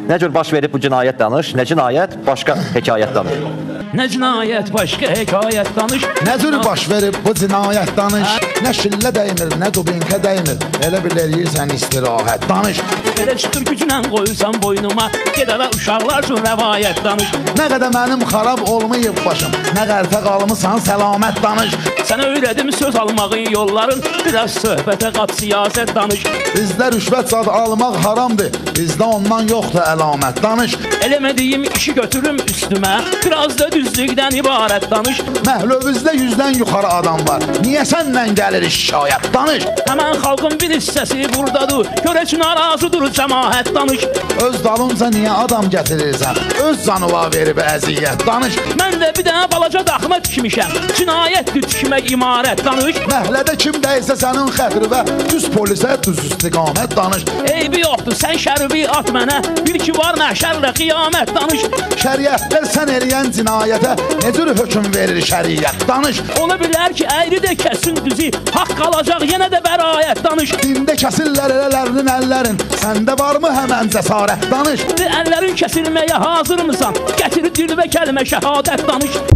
Nə cür baş verib bu cinayət danış, nə cinayət, başqa hekayət danış. Nə cinayət, başqa hekayət danış. Nə cür baş verib bu cinayət danış. Nə şillə dəymir, nə dubinkə dəymir. Elə bil eləyirsən istirahət danış. Elə çıxır gücünə qoyursan boynuma, gedələ uşaqlar üçün rəvayət danış. Nə qədər mənim xarab olmayıb başım, nə qərtə qalmısan səlamət danış. Sənə öyrədim söz almağın yolların, biraz söhbətə qat siyasət danış. Bizdə rüşvət zad almaq haramdır, bizdə ondan yoxdur əlamət danış. Eləmədiyim işi götürüm üstümə, biraz da düzlükdən ibarət danış. Məhlövüzdə 100-dən yuxarı adam var, niyə səndən gəlir şikayət danış. Həmən xalqın bir hissəsi buradadır, görəç narazıdır cəmaət danış. Öz dalınca niyə adam gətirirsən, öz canıva verib əziyyət danış. Mən də bir dənə balaca daxma tikmişəm, cinayətdir tikmək imarət danış. Məhlədə kim dəysə sənin xətrivə, düz polisə düz istiqamət danış. Eybi yoxdur, sən şərbi at mənə, bil ki var məhşərlə qiyamət danış. Şəriətdə sən eləyən cinayətə nə cür hökm verir şəriət danış. Ola bilər ki, əyri də kəsin düzü, haqq qalacaq yenə də bəraət danış. Dində kəsirlər elələrinin əllərin, səndə varmı həmən cəsarət danış. Əllərin kəsilməyə hazır mısan? Gətir dil və kəlmə şəhadət danış.